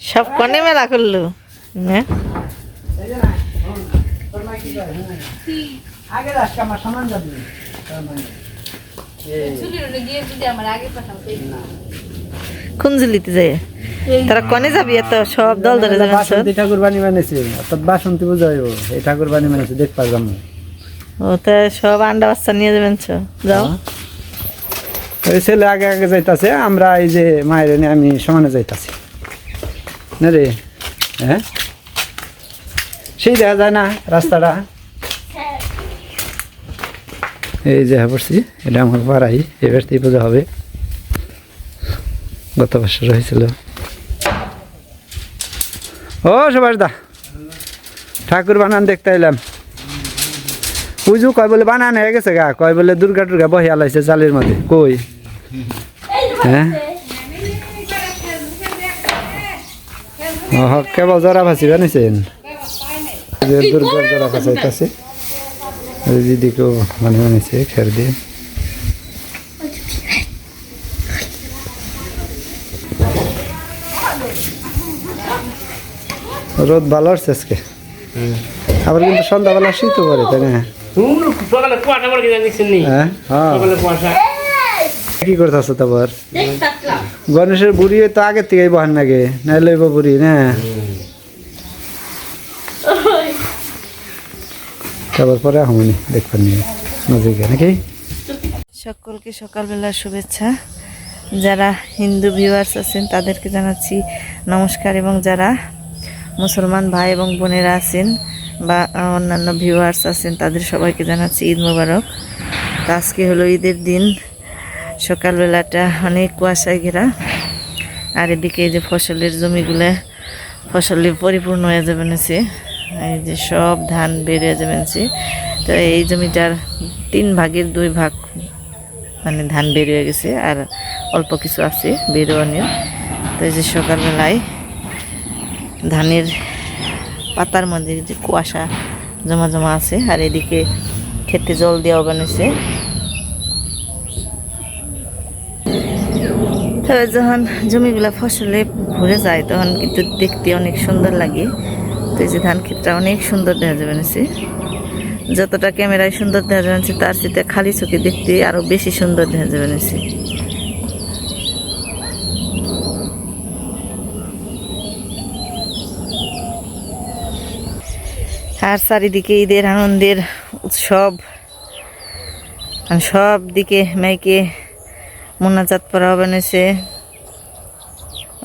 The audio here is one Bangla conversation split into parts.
সব কনে মেলা করলো হ্যাঁ কুঞ্জলিতে যায় তারা কনে যাবি এত সব দল ধরে যাবেন ঠাকুর বাণী মানেছে অর্থাৎ বাসন্তী পূজা হইব এই ঠাকুর বাণী মানেছে দেখ পারলাম ও তা সব আন্ডা বাচ্চা নিয়ে যাবেন যাও ওই ছেলে আগে আগে যাইতাছে আমরা এই যে মায়ের এনে আমি সমানে যাইতাছি না রে হ্যাঁ সেই দেখা যায় না রাস্তাটা এই যে পড়ছি এটা আমার পাড়াই এবার থেকে পূজা হবে গত বছর হয়েছিল ও সুভাষ দা ঠাকুর বানান দেখতে এলাম পুজো কয় বলে বানান হয়ে গেছে গা কয় বলে দুর্গা টুর্গা বহিয়া লাইছে চালের মধ্যে কই হ্যাঁ কেবল জরা ভাসি বানাইছেন দুর্গার জরা ভাসাইতেছে দিদিকেও মানে বানিয়েছে খের দিয়ে রোদ ভালো আসছে আজকে আবার কিন্তু সন্ধ্যাবেলা শীতও করে তাই না কি করতেছ তারপর গণেশের বুড়ি তো আগের থেকে বহান নাকি না লইব বুড়ি না তারপর পরে হমনি দেখবেন নজরে নাকি সকলকে সকালবেলার শুভেচ্ছা যারা হিন্দু ভিউয়ার্স আছেন তাদেরকে জানাচ্ছি নমস্কার এবং যারা মুসলমান ভাই এবং বোনেরা আছেন বা অন্যান্য ভিউয়ার্স আছেন তাদের সবাইকে জানাচ্ছি ঈদ মোবারক আজকে হলো ঈদের দিন সকালবেলাটা অনেক কুয়াশায় ঘেরা আর এদিকে এই যে ফসলের জমিগুলো ফসলে পরিপূর্ণ হয়ে যাবেন এই যে সব ধান বেরিয়ে যাবেন তো এই জমিটার 3 ভাগের 2 ভাগ মানে ধান বেরিয়ে গেছে আর অল্প কিছু আছে বেরোয়ানের তো এই যে সকালবেলায় ধানের পাতার মধ্যে যে কুয়াশা জমা জমা আছে আর এদিকে খেতে জল দেওয়া বানিয়েছে তবে যখন জমিগুলা ফসলে ভরে যায় তখন কিন্তু দেখতে অনেক সুন্দর লাগে তো এই যে ধান ক্ষেতটা অনেক সুন্দর দেখা যাবে যতটা ক্যামেরায় সুন্দর দেখা যাবে তার চেয়ে খালি চোখে দেখতে আরো বেশি সুন্দর দেখা যাবে আর চারিদিকে ঈদের আনন্দের উৎসব সব দিকে মেয়েকে মোনাজাত পড়া বানিয়েছে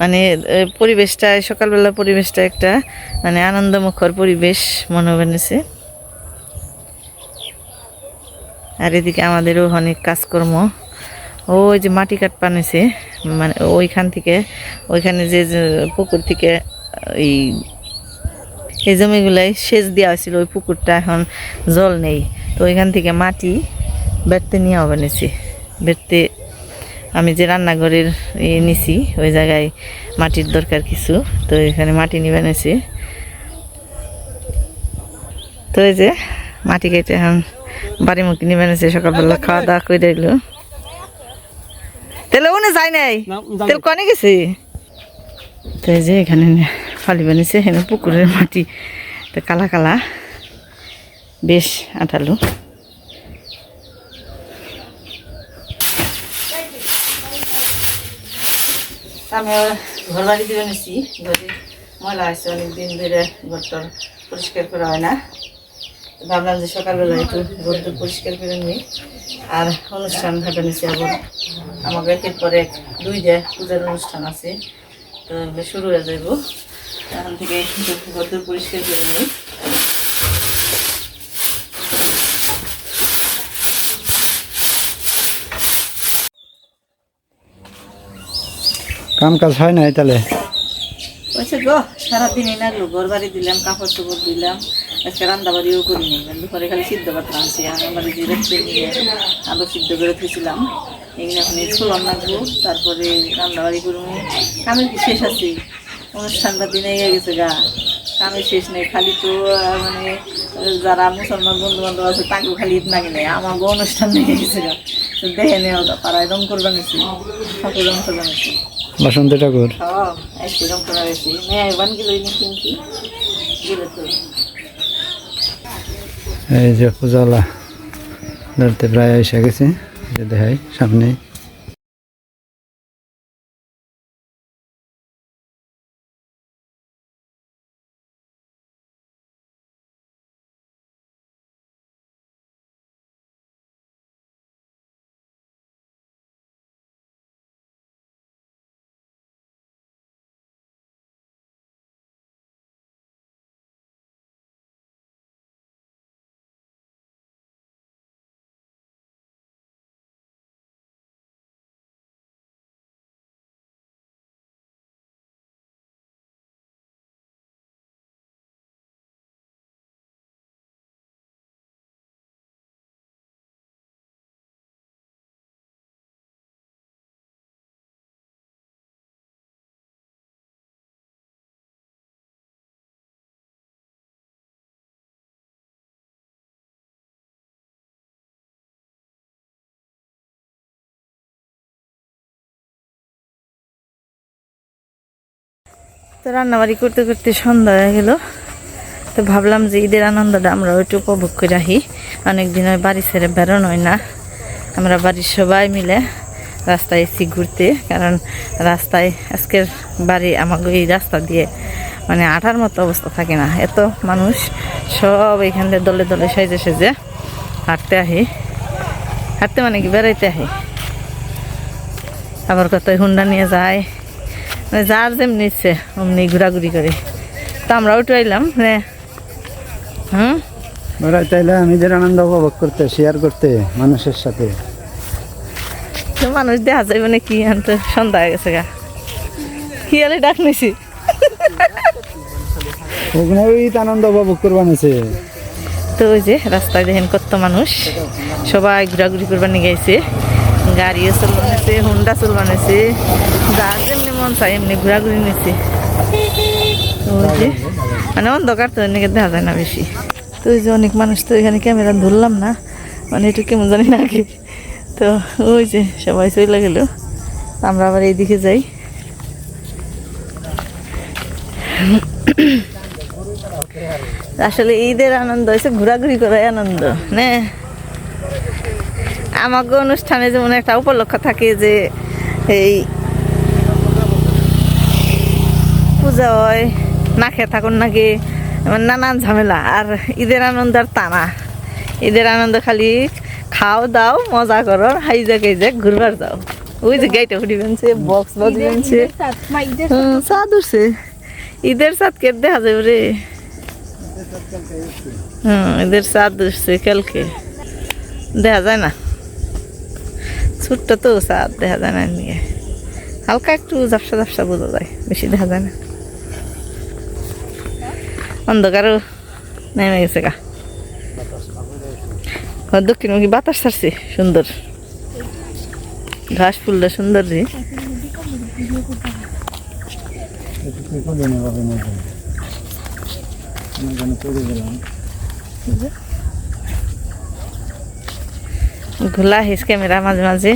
মানে পরিবেশটা সকালবেলা পরিবেশটা একটা মানে আনন্দমুখর পরিবেশ মনে বানিয়েছে আর এদিকে আমাদেরও অনেক কাজকর্ম ওই যে মাটি কাট বানিয়েছে মানে ওইখান থেকে ওইখানে যে পুকুর থেকে এই জমিগুলাই সেচ দেওয়া হয়েছিল ওই পুকুরটা এখন জল নেই তো ওইখান থেকে মাটি বেড়তে নিয়েও বানিয়েছি বেড়তে আমি যে রান্নাঘরের নিছি ওই জায়গায় মাটির দরকার কিছু তো এখানে মাটি নিয়ে বানিয়েছি তো এই যে মাটি কেটে এখন বাড়ি মুখে নিয়ে বানিয়েছে সকালবেলা খাওয়া দাওয়া করে দিল তেলে ওনে যায় নাই তেল কনে গেছে তো এই যে এখানে ফালি বানিয়েছে এখানে পুকুরের মাটি তো কালা কালা বেশ আঠালো আমি ঘর বাড়ি দিয়ে নিচ্ছি ঘরে ময়লা আছে অনেকদিন ধরে ঘরটার পরিষ্কার করা হয় না ভাবলাম যে সকালবেলা একটু ঘরটা পরিষ্কার করে নিই আর অনুষ্ঠান হাঁটা নিচ্ছি আবার আমার একের পরে 2 পূজার অনুষ্ঠান আছে তো শুরু হয়ে যাব এখন থেকে ঘরটা পরিষ্কার করে নিই কাম কাজ হয় না তাহলে আচ্ছা গো সারাদিনই লাগলো ঘর বাড়ি দিলাম কাপড় চোপড় দিলাম আজকে রান্না বাড়িও করিনি দুপুরে খালি সিদ্ধ ভাত রাঁধছি আমার জিরে নিয়ে আলু সিদ্ধ করে দিয়েছিলাম এগুলো এখন ছোলাম লাগবো তারপরে রান্না বাড়ি করবো কামের কি শেষ আছে অনুষ্ঠানটা দিনে গেছে গা কামের শেষ নেই খালি তো মানে যারা মুসলমান বন্ধু বান্ধব আছে তাকেও খালি ঈদ না গেলে আমার অনুষ্ঠান নিয়ে গেছে গা দেখে নেওয়া পাড়ায় রং করবা নিছি ঠাকুর রং করবা নিছি বসন্ত ঠাকুর একদম করা গেছি মেয়ে বান গেল কিন্তু গেল তো এই যে পূজালা ধরতে প্রায় এসে গেছে যে দেখাই সামনে তো রান্নাবাড়ি করতে করতে সন্ধ্যা হয়ে গেল তো ভাবলাম যে ঈদের আনন্দটা আমরা একটু উপভোগ করে রাখি অনেকদিন হয় বাড়ি ছেড়ে বেরোনো হয় না আমরা বাড়ির সবাই মিলে রাস্তায় এসেছি ঘুরতে কারণ রাস্তায় আজকের বাড়ি আমাকে এই রাস্তা দিয়ে মানে আঠার মতো অবস্থা থাকে না এত মানুষ সব এখান থেকে দলে দলে সেজে সেজে হাঁটতে হাঁটতে মানে কি বেড়াইতে আবার কত হুন্ডা নিয়ে যায় মানে যার যেমনি ইচ্ছে অমনি ঘোরাঘুরি করে তো আমরাও একটু আইলাম তাইলে নিজের আনন্দ উপভোগ করতে শেয়ার করতে মানুষের সাথে তো মানুষ দেখা যায় মানে কি আনতে সন্ধ্যা হয়ে গেছে গা কি আলে ডাক নিছি ওখানে ওই আনন্দ উপভোগ করবা নিছে তো ওই যে রাস্তায় দেখেন কত মানুষ সবাই ঘোরাঘুরি করবার নিয়ে গেছে গাড়িও চল বানাইছে হুন্ডা চল বানাইছে যার যেমনি মন চাই এমনি ঘোরাঘুরি নিছে ওই যে মানে অন্ধকার তো এনেকে দেখা যায় না বেশি তো ওই যে অনেক মানুষ তো এখানে ক্যামেরা ধরলাম না মানে একটু কেমন জানি না আগে তো ওই যে সবাই চলে গেল আমরা আবার এইদিকে যাই আসলে ঈদের আনন্দ হয়েছে ঘোরাঘুরি করাই আনন্দ না আমাকে অনুষ্ঠানে যেমন একটা উপলক্ষ থাকে যে এই পূজা হয় না খেয়ে থাকুন নাকি নানান ঝামেলা আর ঈদের আনন্দ আর তা না ঈদের আনন্দ খালি খাও দাও মজা করো হাইজা কেজা ঘুরবার যাও ওই যে গাইটা ফুটি বানছে বক্স বাজি বানছে চাঁদ উঠছে ঈদের চাঁদ কে দেখা যাবে রে ঈদের চাঁদ উঠছে কালকে দেখা যায় না ছোট্ট তো চাঁদ দেখা যায় না নিয়ে হালকা একটু ঝাপসা ঝাপসা বোঝা যায় বেশি দেখা যায় না অন্ধকারও নেমে গেছে গা দক্ষিণমুখী বাতাস ছাড়ছে সুন্দর ঘাস ফুলটা সুন্দর রে ঘোলা হিস ক্যামেরা মাঝে মাঝে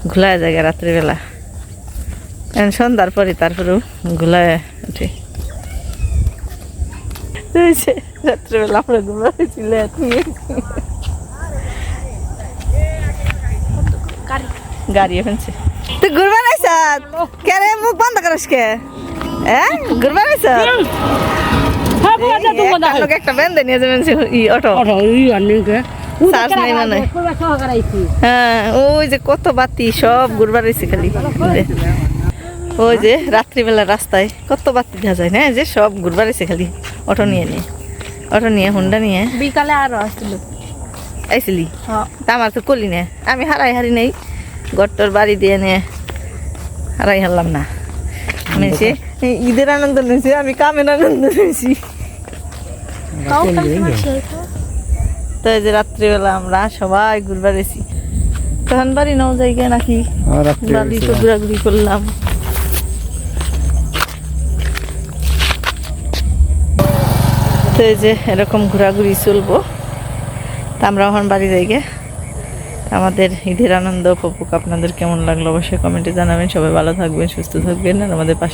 ঘোলায় যায় রাত্রিবেলা সন্ধ্যার পরে তারপরেও ঘোলায় উঠে রাত্রিবেলা আমরা ঘুমা হয়েছিল গাড়ি ফেলছে তুই ঘুরবা নাইছ কে রে মুখ বন্ধ করিস কে ঘুরবা নাইছ একটা বেঁধে নিয়ে যাবেন অটো হ্যাঁ ওই যে কত বাতি সব ঘুরবার রয়েছে খালি ওই যে রাত্রিবেলা রাস্তায় কত বাতি দেখা যায় না যে সব ঘুরবার রয়েছে খালি অটো নিয়ে হুন্ডা নিয়ে বিকালে আরো আইসিলি তা আমার তো কলি না আমি হারি নেই গট্টর বাড়ি দিয়ে নিয়ে হারাই হারলাম না মেসে ঈদের আনন্দ নিয়েছি আমি কামের আনন্দ নিয়েছি তো এই যে রাত্রিবেলা আমরা সবাই ঘুরবার এসি তখন বাড়ি নাও জায়গা নাকি বাড়ি তো ঘোরাঘুরি করলাম তো এই যে এরকম ঘোরাঘুরি চলবো তা আমরা এখন বাড়ি যাই গে আমাদের ঈদের আনন্দ উপভোগ আপনাদের কেমন লাগলো অবশ্যই কমেন্টে জানাবেন। সবাই ভালো থাকবেন, সুস্থ থাকবেন আর আমাদের পাশে